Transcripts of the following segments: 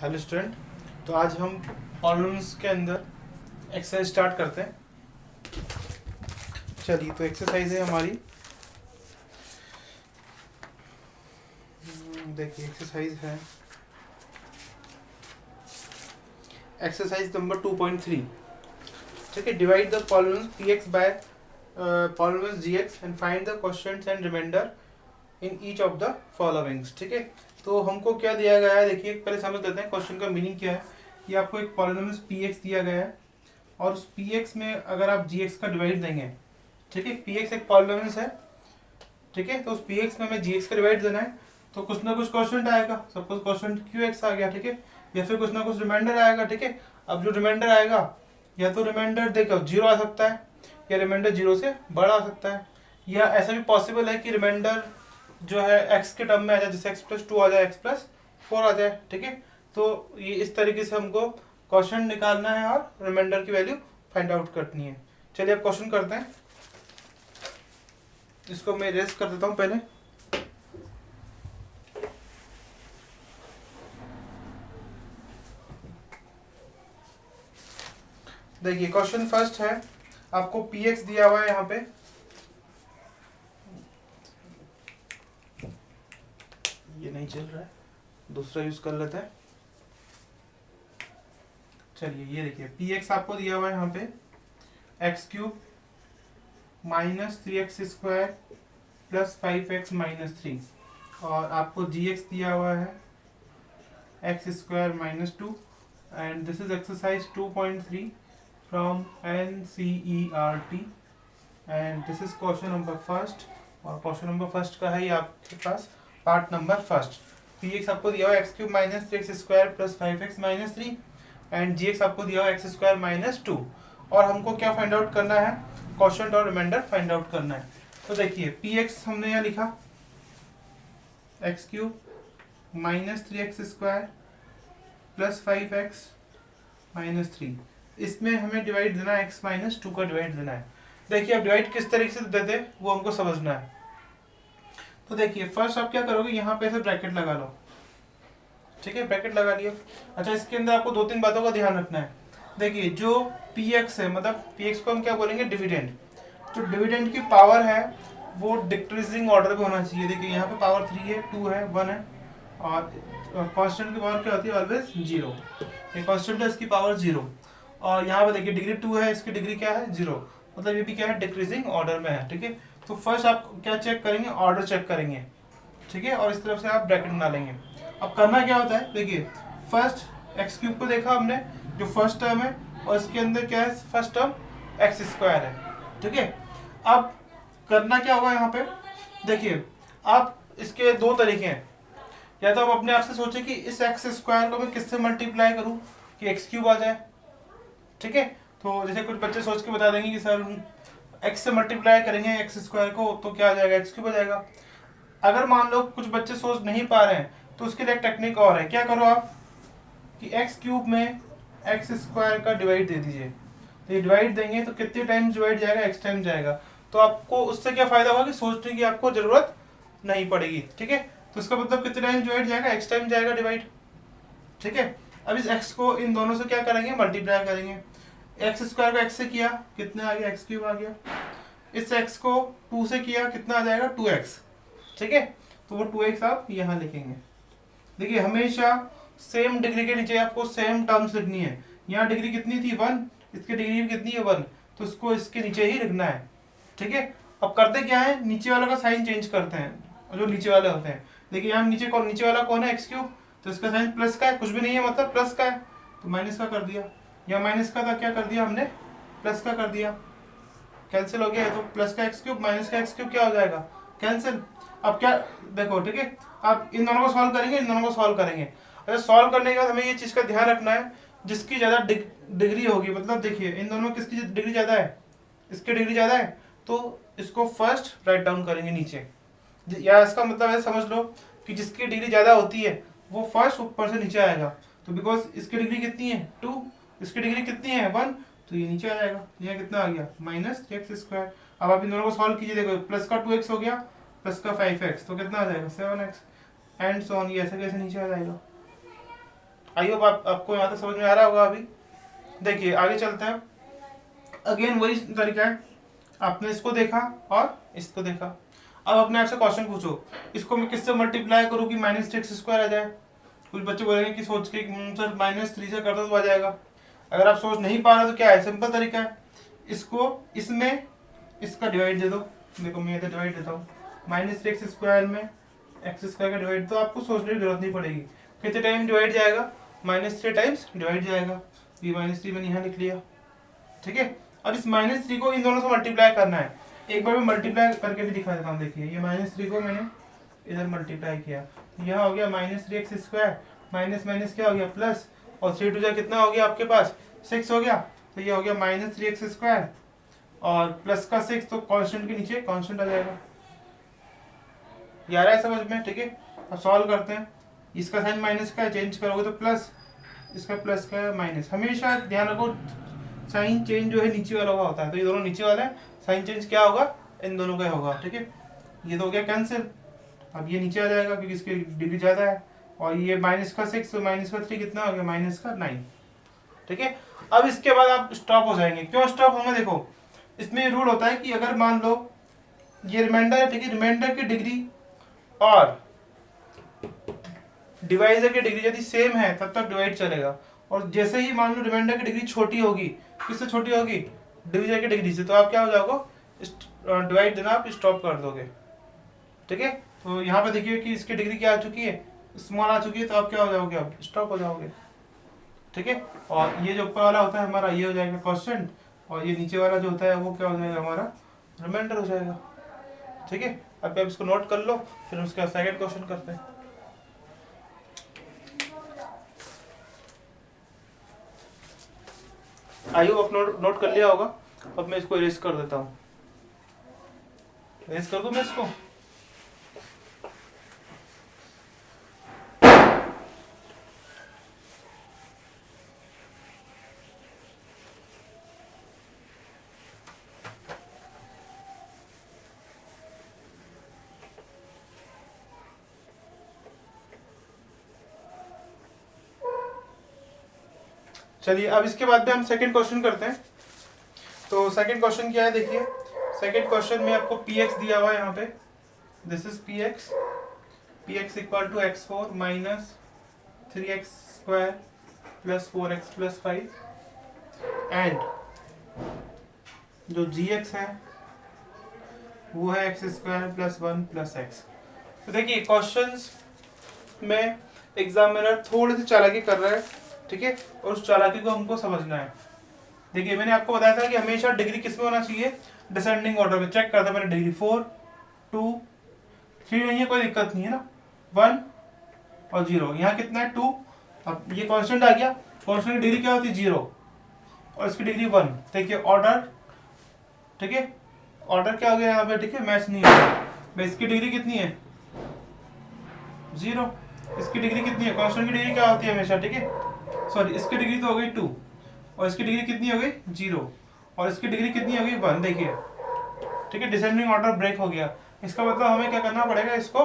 Hello student. तो आज हम पॉलिनोमियल्स के अंदर एक्सरसाइज स्टार्ट करते हैं। चलिए, तो एक्सरसाइज है हमारी। देखिए, एक्सरसाइज है एक्सरसाइज नंबर 2.3। ठीक है, divide the polynomial p x by polynomial g x and find the quotients and remainder in each of the followings. ठीक है, तो हमको क्या दिया गया है, देखिए पहले समझ लेते हैं क्वेश्चन का मीनिंग क्या है। कि आपको एक पॉलिनोमियल पी एक्स दिया गया है और उस पी एक्स में अगर आप जी एक्स का डिवाइड देंगे, ठीक है, पी एक्स एक पॉलिनोमियल है, ठीक है, तो उस पी एक्स में हमें जी एक्स का डिवाइड देना है, तो कुछ ना कुछ क्वेश्चन आएगा। सपोज क्वेश्चन क्यू एक्स आ गया, ठीक है, या फिर कुछ ना कुछ रिमाइंडर आएगा। ठीक है, अब जो रिमाइंडर आएगा, या तो रिमाइंडर देखो जीरो आ सकता है, या रिमाइंडर जीरो से बड़ा आ सकता है, या ऐसा भी पॉसिबल है कि रिमाइंडर जो है एक्स के टर्म में आ जाए, जैसे एक्स प्लस टू आ जाए, एक्स प्लस फोर आ जाए। ठीक है, तो ये इस तरीके से हमको क्वेश्चन निकालना है और रिमाइंडर की वैल्यू फाइंड आउट करनी है। चलिए अब क्वेश्चन करते हैं। इसको मैं रेस कर देता हूँ पहले। देखिए क्वेश्चन फर्स्ट है, आपको पी एक्स दिया हुआ है यहाँ पे। ये नहीं चल रहा है, दूसरा यूज कर लेते हैं। चलिए, ये देखिए पी एक्स आपको दिया हुआ है यहाँ पे x cube minus three x square plus five x minus three, और आपको जी एक्स दिया हुआ है x square minus two, and this is exercise 2.3 from NCERT, and this is question number first. और क्वेश्चन नंबर फर्स्ट का है ये आपके पास part number first. P x आपको दिया हुआ है x cube minus three x square plus five x minus three, and ji x आपको दिया हुआ है एक्स स्क्वायर माइनस टू, और हमको क्या फाइंड आउट करना है, क्वोशिएंट और रिमाइंडर फाइंड आउट करना है। तो देखिए पी एक्स हमने यहाँ लिखा x cube minus three x square plus five x minus three, इसमें हमें डिवाइड देना है एक्स माइनस टू का डिवाइड देना है। देखिए अब डिवाइड किस तरीके से देते हैं वो हमको समझना है। तो देखिए फर्स्ट आप क्या करोगे, यहाँ पे ऐसे ब्रैकेट लगा लो। ठीक है, ब्रैकेट लगा लिया। अच्छा, इसके अंदर आपको दो तीन बातों का ध्यान रखना है। देखिए जो पी एक्स है, मतलब पी एक्स को हम क्या बोलेंगे, डिविडेंड। जो डिविडेंड की पावर है वो डिक्रीजिंग ऑर्डर में होना चाहिए। देखिए यहाँ पे पावर थ्री है, टू है, वन है, और कांस्टेंट की पावर क्या होती है, ऑलवेज जीरो। ये कांस्टेंट है, इसकी पावर जीरो। और यहाँ पे देखिए डिग्री टू है, इसकी डिग्री क्या है, जीरो, मतलब ये भी क्या है, डिक्रीजिंग ऑर्डर में है। ठीक है, तो फर्स्ट आप क्या चेक करेंगे, ऑर्डर चेक करेंगे। ठीक है, और इस तरफ से आप ब्रैकेट बना लेंगे। अब करना क्या होता है, देखिए फर्स्ट एक्स क्यूब को देखा हमने, जो फर्स्ट टर्म है, और इसके अंदर क्या है, फर्स्ट टर्म एक्स स्क्वायर है। ठीक है, अब करना क्या होगा यहाँ पे, देखिए आप इसके दो तरीके हैं। या तो आप अपने आप से सोचे कि इस एक्स स्क्वायर को मैं किससे मल्टीप्लाई करूं कि एक्स क्यूब आ जाए। ठीक है, तो जैसे कुछ बच्चे सोच के बता देंगे कि सर एक्स से मल्टीप्लाई करेंगे एक्स स्क्वायर को तो क्या आ जाएगा, एक्स क्यूब आ जाएगा। अगर मान लो कुछ बच्चे सोच नहीं पा रहे हैं, तो उसके लिए एक टेक्निक और है। क्या करो आप कि एक्स क्यूब में एक्स स्क्वायर का डिवाइड दे दीजिए। तो ये डिवाइड देंगे तो कितने टाइम्स डिवाइड जाएगा, एक्स टाइम जाएगा। तो आपको उससे क्या फायदा होगा कि सोचने की आपको जरूरत नहीं पड़ेगी। ठीक है, तो इसका मतलब कितने टाइम डिवाइड जाएगा, एक्स टाइम जाएगा डिवाइड। ठीक है, अब इस एक्स को इन दोनों से क्या करेंगे, मल्टीप्लाई करेंगे। एक्स स्क्वायर को एक्स से किया, कितना आ गया, एक्स क्यूब आ गया। इस एक्स को टू से किया, कितना आ जाएगा, टू एक्स। ठीक है, तो वो टू एक्स आप यहाँ लिखेंगे। देखिए हमेशा सेम डिग्री के नीचे आपको सेम टर्म्स लिखनी है। यहाँ डिग्री कितनी थी, वन, इसकी डिग्री भी कितनी है, वन, तो इसको इसके नीचे ही लिखना है। ठीक है, अब करते क्या है, नीचे वाला का साइन चेंज करते हैं, जो नीचे वाले होते हैं। देखिए यहाँ नीचे कौन, नीचे वाला कौन है, एक्स क्यूब, तो इसका साइन प्लस का है, कुछ भी नहीं है मतलब प्लस का है, तो माइनस का कर दिया। यहाँ माइनस का था, क्या कर दिया हमने, प्लस का कर दिया। कैंसिल हो गया है, तो प्लस का एक्स क्यूब माइनस का एक्स क्यूब क्या हो जाएगा, कैंसिल। अब क्या देखो, ठीक है, आप इन दोनों को सॉल्व करेंगे, इन दोनों को सॉल्व करेंगे। अच्छा, सॉल्व करने के बाद हमें ये चीज़ का ध्यान रखना है, जिसकी ज़्यादा डिग्री होगी, मतलब देखिए इन दोनों में किसकी डिग्री ज़्यादा है, इसकी डिग्री ज़्यादा है, तो इसको फर्स्ट राइट डाउन करेंगे नीचे। या इसका मतलब है, समझ लो कि जिसकी डिग्री ज़्यादा होती है वो फर्स्ट ऊपर से नीचे आएगा। तो बिकॉज इसकी डिग्री कितनी है, टू, इसकी डिग्री कितनी है, वन, तो ये नीचे आ जाएगा। यहाँ कितना आ गया, माइनस थ्री एक्स स्क्वायर। अब आप इन दोनों को सॉल्व कीजिए, देखो प्लस का टू एक्स हो गया, प्लस का फाइव एक्स, तो कितना आ जाएगा, seven x, and so on. ये ऐसे कैसे नीचे आ जाएगा, आई होप आपको यहाँ तक समझ में आ रहा होगा। अभी देखिए आगे चलते हैं। अगेन वही तरीका है, आपने इसको देखा और इसको देखा। अब अपने आप से क्वेश्चन पूछो, इसको मैं किससे मल्टीप्लाई करूँ कि -3x² आ जाए। कुछ बच्चे बोलेंगे कि सोच के सर -3 से करता तो आ जाएगा। अगर आप सोच नहीं पा रहे तो क्या है, सिंपल तरीका है, इसको इसमें इसका डिवाइड दे दो। देखो मैं इधर डिवाइड देता हूँ, -3x² में x² का डिवाइड, तो आपको सोचने की जरूरत नहीं पड़ेगी। कितने टाइम डिवाइड जाएगा, -3 टाइम्स डिवाइड जाएगा। ये -3 मैंने यहाँ लिख लिया, ठीक है। अब इस -3 को इन दोनों से मल्टीप्लाई करना है। एक बार मैं मल्टीप्लाई करके भी दिखा देता हूँ। देखिए ये -3 को मैंने इधर मल्टीप्लाई किया, यहाँ हो गया -3x², माइनस माइनस क्या हो गया प्लस, और 3 2 कितना हो गया आपके पास 6 हो गया। तो ये हो गया -3x² और प्लस का 6, तो कांस्टेंट के नीचे कांस्टेंट आ जाएगा। ये आ रहा है समझ में, ठीक है। अब सॉल्व करते हैं। इसका साइन माइनस का चेंज करोगे तो प्लस, इसका प्लस का माइनस। हमेशा ध्यान रखो साइन चेंज जो है नीचे वाला हुआ होता है, तो ये दोनों नीचे वाला है, साइन चेंज क्या होगा इन दोनों का होगा, ठीक है। ये तो हो गया कैंसिल। अब ये नीचे आ जाएगा क्योंकि इसकी डिग्री ज़्यादा है, और ये -6 तो -3 कितना हो गया -9, ठीक है। अब इसके बाद आप स्टॉप हो जाएंगे। क्यों स्टॉप होंगे, देखो इसमें रूल होता है कि अगर मान लो ये रिमाइंडर है, ठीक है, रिमाइंडर की डिग्री और डिवाइजर की डिग्री यदि सेम है तब तक डिवाइड चलेगा, और जैसे ही मान लो रिमाइंडर की डिग्री छोटी होगी, किससे छोटी होगी, डिविजर की डिग्री से, तो आप क्या हो जाओगे डिवाइड देना आप स्टॉप कर दोगे, ठीक है। तो यहाँ पे देखिए कि इसकी डिग्री क्या आ चुकी है, स्मॉल आ चुकी है, तो आप क्या हो जाओगे, अब स्टॉप हो जाओगे, ठीक है। और ये जो ऊपर वाला होता है हमारा ये हो जाएगा कांस्टेंट, और ये नीचे वाला जो होता है वो क्या हो जाएगा हमारा रिमाइंडर हो जाएगा, ठीक है। अब आप इसको नोट कर लो, फिर उसका सेकंड क्वेश्चन करते हैं। आई होप आप नोट कर लिया होगा। अब मैं इसको इरेज कर देता हूँ, इरेज कर दूं मैं इसको। चलिए अब इसके बाद में हम सेकंड क्वेश्चन करते हैं। तो सेकंड क्वेश्चन क्या है, देखिए सेकंड क्वेश्चन में आपको px दिया हुआ है यहाँ पे, this is px equal to x4 minus 3x² plus 4x plus 5 and जो gx है वो है x² प्लस 1 प्लस x। तो देखिए क्वेश्चंस में एग्जामिनर थोड़ी सी चालाकी कर रहा है, ठीक है, और उस चालाकी को हमको समझना है। देखिए मैंने आपको बताया था कि हमेशा डिग्री किस में होना चाहिए, डिसेंडिंग ऑर्डर में। चेक करते हैं मैंने डिग्री 4 2 3 नहीं है, कोई दिक्कत नहीं है ना, 1 और 0, यहाँ कितना है 2। अब ये कांस्टेंट आ गया, कांस्टेंट की डिग्री क्या होती है 0 और इसकी डिग्री 1। देखिए ऑर्डर, ठीक है, ऑर्डर क्या हो गया यहाँ पे, ठीक है, मैच नहीं हो रहा। इसकी डिग्री कितनी है 0, इसकी डिग्री कितनी है, कांस्टेंट की डिग्री क्या होती है हमेशा, ठीक है, सॉरी इसकी डिग्री तो हो गई 2 और इसकी डिग्री कितनी हो गई 0 और इसकी डिग्री कितनी हो गई 1। देखिए ठीक है, डिसेंडिंग ऑर्डर ब्रेक हो गया। इसका मतलब हमें क्या करना पड़ेगा, इसको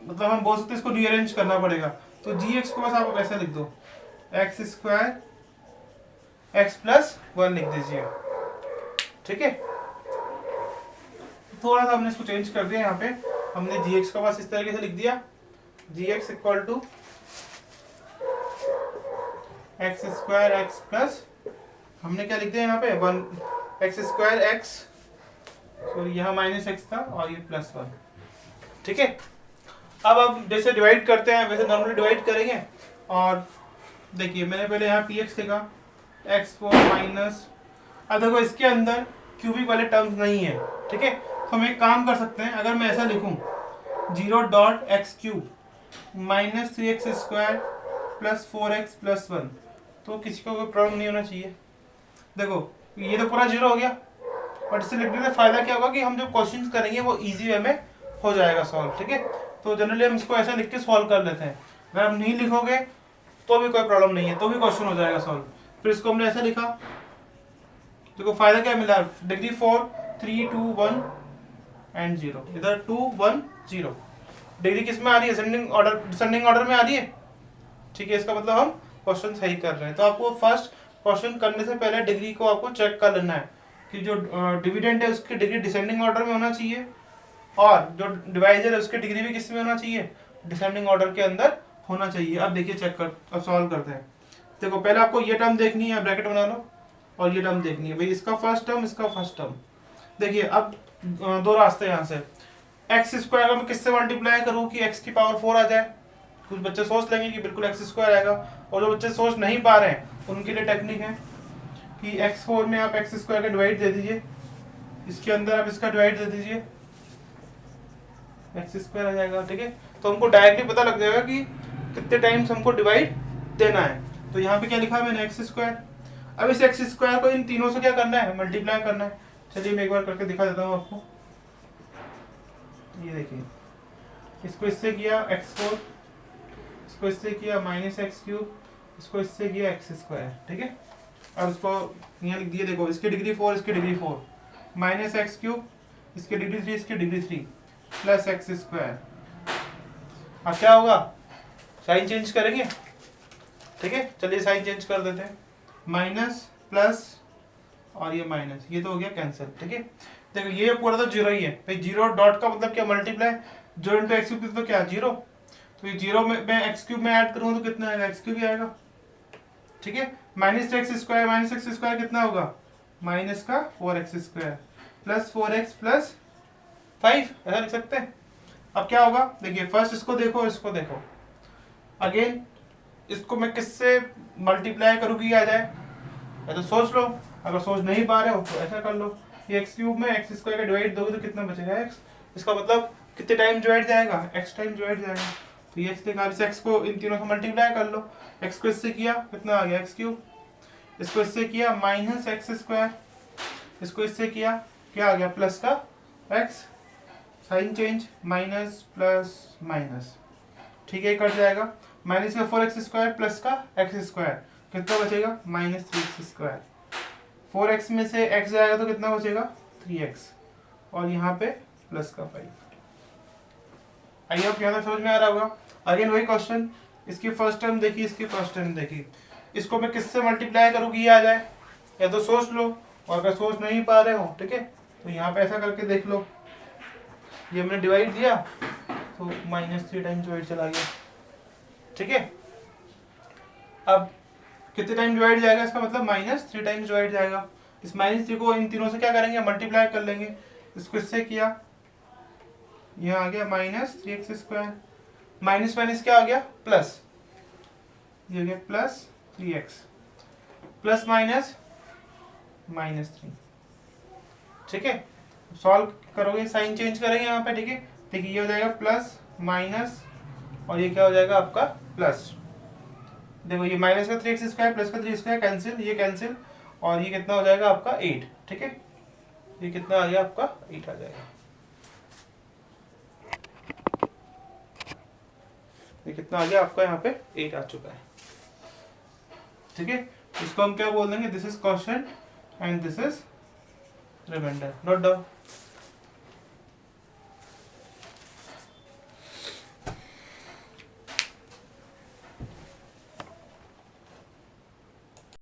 मतलब हम बोल सकते हैं इसको रीअरेंज करना पड़ेगा। तो gx को बस आप ऐसा लिख दो, x² x प्लस 1 लिख दीजिए, ठीक है। थोड़ा सा हमने इसको चेंज कर दिया, यहाँ पे हमने gx का बस इस तरीके से लिख दिया, gx equal to x² x plus, हमने क्या लिख दिया यहाँ पे 1 x² x, सॉरी यहाँ -x था और ये +1, ठीक है। अब जैसे डिवाइड करते हैं वैसे नॉर्मली डिवाइड करेंगे। और देखिए मैंने पहले यहाँ px लिखा x4 माइनस, अब देखो इसके अंदर क्यूबिक वाले टर्म्स नहीं है, ठीक है, तो हम एक काम कर सकते हैं, अगर मैं ऐसा लिखूं 0.x³ minus 3x² plus 4x plus 1, तो किसी को कोई प्रॉब्लम नहीं होना चाहिए। देखो ये तो पूरा 0 हो गया, बट इसे लिखने से फायदा क्या होगा कि हम जो क्वेश्चंस करेंगे वो इजी वे में हो जाएगा सॉल्व, ठीक है। तो जनरली हम इसको ऐसा लिख के सॉल्व कर लेते हैं। अगर आप नहीं लिखोगे तो भी कोई प्रॉब्लम नहीं है, तो भी क्वेश्चन हो जाएगा सॉल्व। फिर इसको हमने ऐसा लिखा, देखो फायदा क्या मिला, डिग्री 4 3 2 1 एंड 0, इधर 2 1 0। डिग्री किस में आ रही है, डिसेंडिंग ऑर्डर में आ रही है, ठीक है, इसका मतलब हम क्वेश्चन सही कर रहे हैं। तो आपको फर्स्ट क्वेश्चन करने से पहले डिग्री को आपको चेक कर लेना है कि जो डिविडेंड है उसकी डिग्री डिसेंडिंग ऑर्डर में होना चाहिए और जो डिवाइजर है उसकी डिग्री भी किस में होना चाहिए, डिसेंडिंग ऑर्डर के अंदर होना चाहिए। अब देखिए चेक कर, अब सॉल्व करते हैं। देखो पहले आपको ये टर्म देखनी है, ब्रैकेट बना लो, और ये टर्म देखनी है भाई, इसका फर्स्ट टर्म इसका फर्स्ट टर्म। देखिए अब दो रास्ते यहाँ से, एक्स स्क्वायर का मैं किससे मल्टीप्लाई करूँ कि एक्स की पावर 4 आ जाए। कुछ बच्चे सोच लेंगे कि बिल्कुल एक्स स्क्वायर आएगा, और जो बच्चे सोच नहीं पा रहे हैं उनके लिए टेक्निक है कि x4 में आप एक्स स्क्वायर का डिवाइड दे दीजिए, इसके अंदर आप इसका डिवाइड दे दीजिए, एक्स स्क्वायर आ जाएगा। ठीक है, तो हमको डायरेक्टली पता लग जाएगा कि कितने टाइम्स हमको डिवाइड देना है। तो यहाँ पे क्या लिखा है मैंने, एक्स स्क्वायर। अब इस एक्स स्क्वायर को इन तीनों से क्या करना है, मल्टीप्लाई करना है। चलिए मैं एक बार करके दिखा देता हूँ आपको। ये देखिए, इसको इससे किया x4, इसको इससे किया माइनस एक्स क्यूब, इसको इससे किया एक्स स्क्वायर। ठीक है, अब इसको यहाँ लिख दिया, देखो इसकी डिग्री 4, इसकी डिग्री 4, माइनस एक्स क्यूब, इसकी डिग्री 3, इसकी डिग्री 3, प्लस एक्स स्क्वायर। अब क्या होगा, साइन चेंज करेंगे। ठीक है, चलिए साइन चेंज कर देते हैं, माइनस प्लस और ये माइनस, ये तो हो गया कैंसिल। ठीक है, देखो ये पूरा तो जीरो ही है भाई, जीरो डॉट का मतलब क्या, multiply, zero into x cube तो क्या, जीरो। तो ये जीरो में मैं एक्स क्यूब में ऐड करूँ तो कितना आएगा, एक्स क्यूब ही आएगा। ठीक है, minus x square, minus x square कितना होगा, माइनस का 4x square, plus 4x plus 5, ऐसा लिख सकते हैं। अब क्या होगा, देखिए फर्स्ट इसको देखो, इसको देखो, अगेन इसको मैं किससे मल्टीप्लाई करूँगी आ जाए, या तो सोच लो, अगर सोच नहीं पा रहे हो तो ऐसा कर लो, ये एक्स क्यूब में एक्स स्क्वायर का डिवाइड दोगे तो कितना बचेगा, एक्स। इसका मतलब कितने टाइम डिवाइड जाएगा, एक्स टाइम डिवाइड जाएगा। तो ये एक्स निकाल, इस एक्स को इन तीनों से मल्टीप्लाई कर लो, एक्स को इससे किया कितना आ गया, एक्स क्यूब, इसको इससे किया माइनस एक्स स्क्वायर, इसको इससे किया क्या आ गया, प्लस का x, sign change, minus plus minus. ठीक है, कट जाएगा, माइनस का 4x स्क्वायर प्लस का एक्स स्क्वायर, कितना बचेगा, माइनस 3x स्क्वायर। 4x में से x जाएगा तो कितना बचेगा, 3x, और यहाँ पे प्लस का 5। आइए अब यहाँ तक समझ में आ रहा होगा। अगेन वही क्वेश्चन, इसकी फर्स्ट टर्म देखिए, इसकी फर्स्ट टर्म देखिए, इसको मैं किससे मल्टीप्लाई करूँ कि ये आ जाए, या तो सोच लो, और अगर सोच नहीं पा रहे हो ठीक है तो यहाँ पे ऐसा करके देख लो, ये हमने डिवाइड दिया तो -3 टाइम्स डिवाइड चला गया। ठीक है, अब कितने टाइम डिवाइड जाएगा, इसका मतलब -3 टाइम्स डिवाइड जाएगा। इस -3 को इन तीनों से क्या करेंगे, मल्टीप्लाई कर लेंगे। इसको इससे किया, यहाँ आ गया -3x स्क्वायर, माइनस माइनस क्या आ गया, प्लस, ये हो गया प्लस 3x, प्लस माइनस -3। ठीक है, सॉल्व करोगे, साइन चेंज करेंगे यहाँ पे। ठीक है, देखिए ये हो जाएगा प्लस माइनस, और ये क्या हो जाएगा आपका प्लस। देखो ये माइनस का 3x स्क्वायर प्लस का 3 स्क्वायर कैंसिल, ये कैंसिल, और ये कितना हो जाएगा आपका 8। ठीक है, ये कितना आ गया आपका 8 आ जाएगा। ये कितना आ गया आपका यहाँ पे 8 आ चुका है। ठीक है, इसको हम क्या बोल देंगे, this is question and this is reminder, note down.